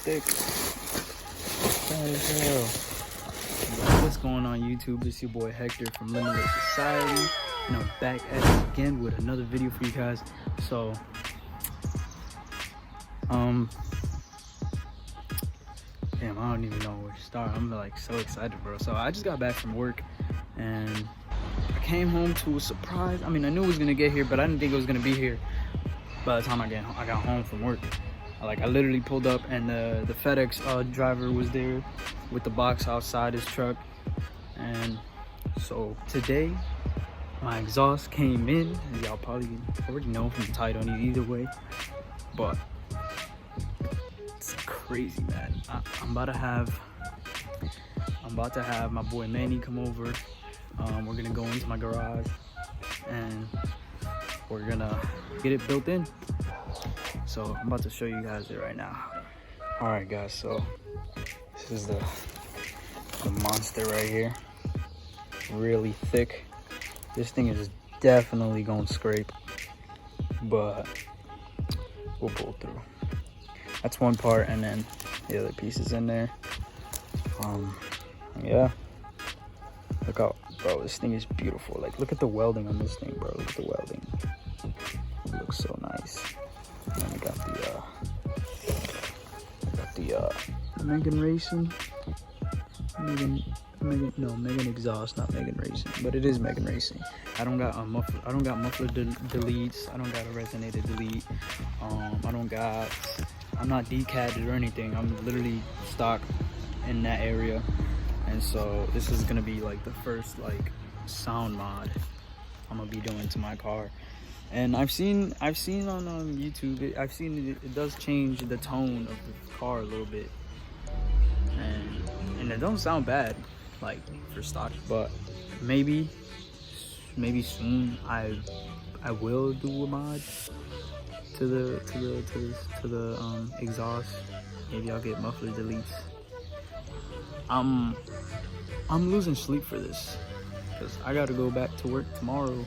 thick. Bad as hell. What's going on YouTube? It's your boy Hector from Limitless Society, and I'm back at it again with another video for you guys. So damn, I don't even know where to start. I'm like so excited, bro. So I just got back from work and I came home to a surprise. I mean, I knew it was gonna get here, but I didn't think it was gonna be here by the time I got home from work. I literally pulled up and the FedEx driver was there with the box outside his truck. And so today my exhaust came in, as y'all probably already know from the title either way, but it's crazy, man. I'm about to have my boy Manny come over. We're gonna go into my garage and we're gonna get it built in. So I'm about to show you guys it right now. All right, guys, so this is the monster right here. Really thick. This thing is definitely gonna scrape, but we'll pull through. That's one part, and then the other pieces in there. Yeah, look out, bro, this thing is beautiful. Like, look at the welding on this thing, bro. Look at the welding. It looks so nice. And then we got the Megan Racing. Megan exhaust, not Megan Racing, but it is Megan Racing. I don't got muffler. I don't got muffler deletes. I don't got a resonator delete. I'm not decatted or anything. I'm literally stock in that area, and so this is gonna be like the first like sound mod I'm gonna be doing to my car. And I've seen on YouTube, it does change the tone of the car a little bit, and it don't sound bad like for stock, but maybe soon I will do a mod to the exhaust. Maybe I'll get muffler deletes. I'm losing sleep for this because I gotta go back to work tomorrow.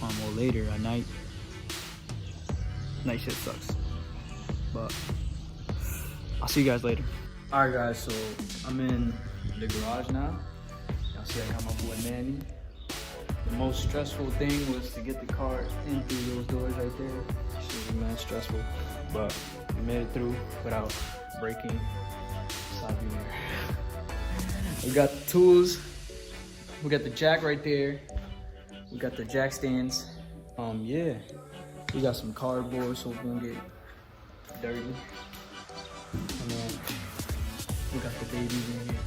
Or later at night. Night shift sucks, but I'll see you guys later. All right, guys, so I'm in the garage now. Y'all see I got my boy Manny. The most stressful thing was to get the car in through those doors right there. This was mad stressful, but we made it through without breaking side view mirror. We got the tools. We got the jack right there. We got the jack stands. Yeah, we got some cardboard so we won't get dirty. And then we got the babies in here.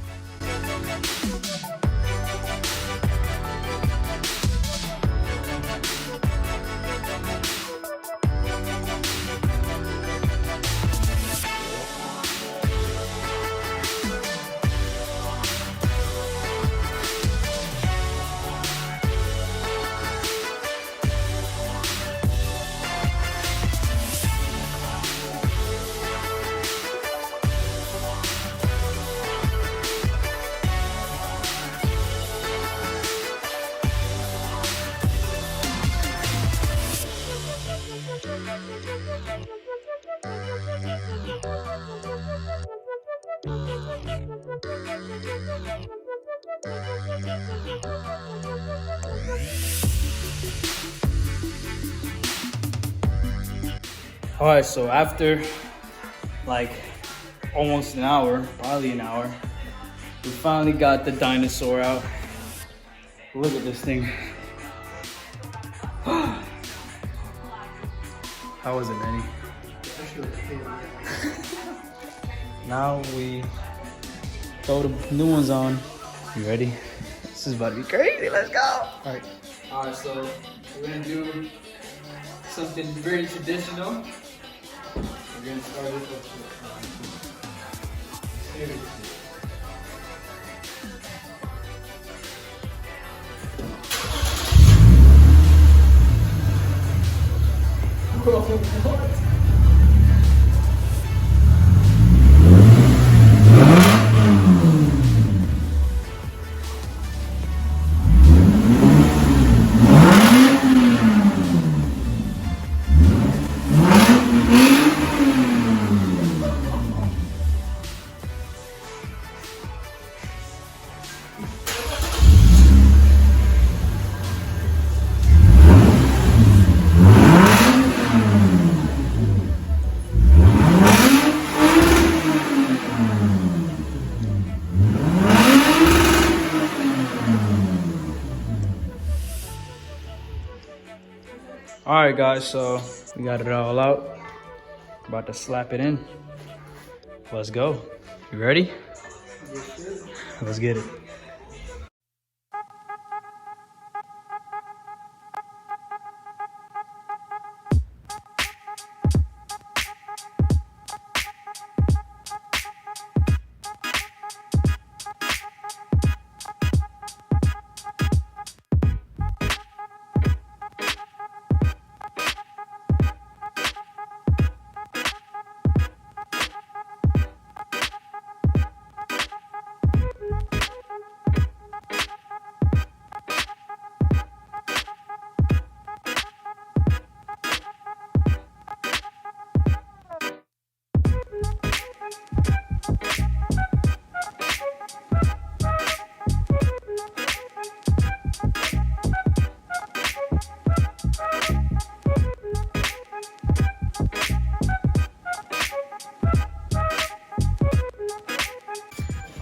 All right, so after like almost an hour, probably an hour, we finally got the dinosaur out. Look at this thing. How was it, Manny? Now we throw the new ones on. You ready? This is about to be crazy. Let's go. All right, so we're gonna do something very traditional. We're gonna start this with Bro, what? Alright guys, so we got it all out. About to slap it in. Let's go. You ready? Let's get it.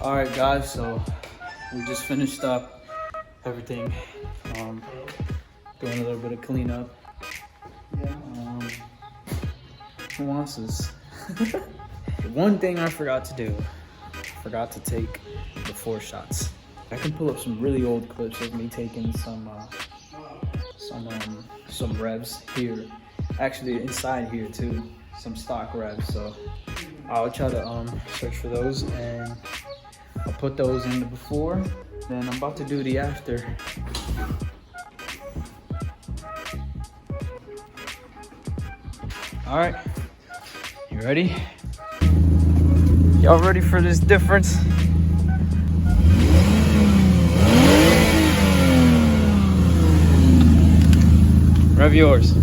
Alright guys, so we just finished up everything. Doing a little bit of cleanup. Who wants this? One thing I forgot to do, forgot to take before shots. I can pull up some really old clips of me taking some revs here. Actually inside here too, some stock revs. So I'll try to search for those and I'll put those in the before. Then I'm about to do the after. All right, you ready? Y'all ready for this difference? Rev yours.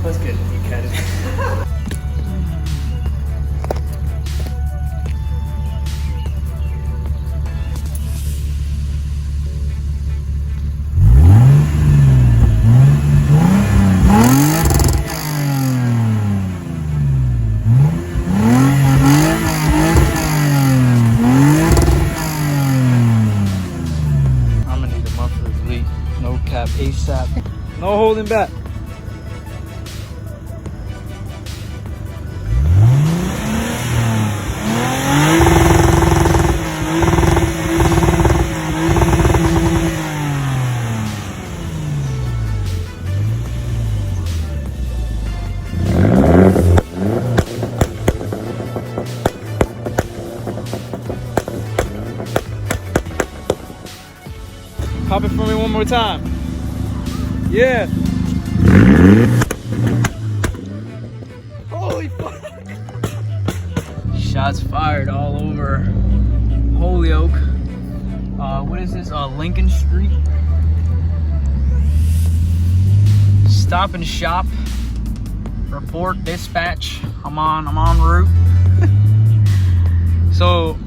Let's get it, you cut it. I'm gonna need a muffler's leak. No cap, ASAP. No holding back. Pop it for me one more time. Yeah. Holy fuck. Shots fired all over Holyoke. What is this? Lincoln Street. Stop and shop. Report dispatch. I'm en route. So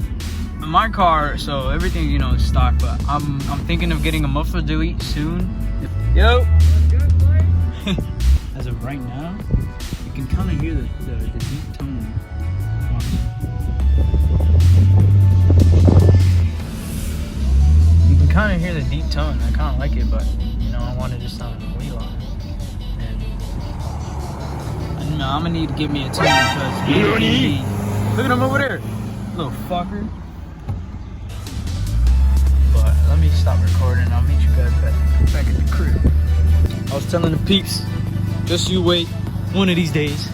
my car, so everything, you know, is stock, but I'm thinking of getting a muffler delete soon. Yo. As of right now, you can kind of hear the deep tone. You can kind of hear the deep tone. I kind of like it, but you know, I wanted to sound way louder. And I'm gonna need to get me a tune because look at him over there, little fucker. Let me stop recording. I'll meet you guys back at the crib. I was telling the peeps, just you wait. One of these days,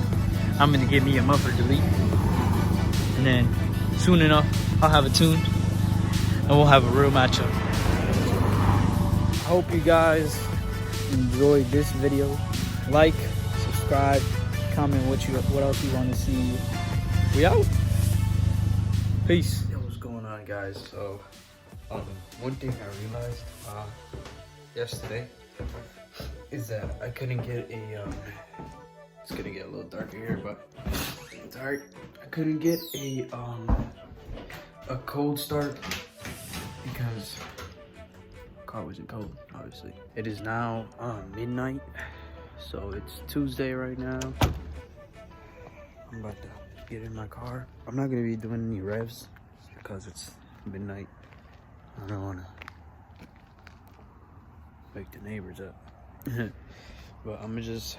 I'm gonna get me a muffler delete, and then soon enough, I'll have a tune. and we'll have a real matchup. I hope you guys enjoyed this video. Like, subscribe, comment what else you want to see. We out. Peace. Yo, what's going on, guys? So, one thing I realized yesterday is that I couldn't get a it's gonna get a little darker here, but it's dark. I couldn't get a cold start because the car wasn't cold, obviously. It is now midnight, so it's Tuesday right now. I'm about to get in my car. I'm not gonna be doing any revs because it's midnight. I don't wanna wake the neighbors up. But I'm gonna just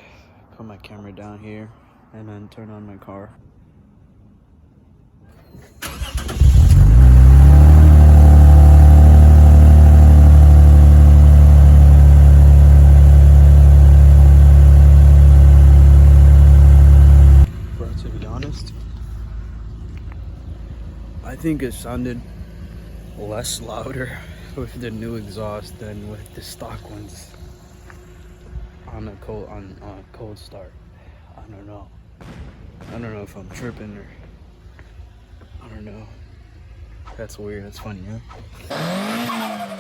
put my camera down here and then turn on my car. But to be honest, I think it sounded less louder with the new exhaust than with the stock ones on a cold start. I don't know if I'm tripping or I don't know. That's weird. That's funny, huh?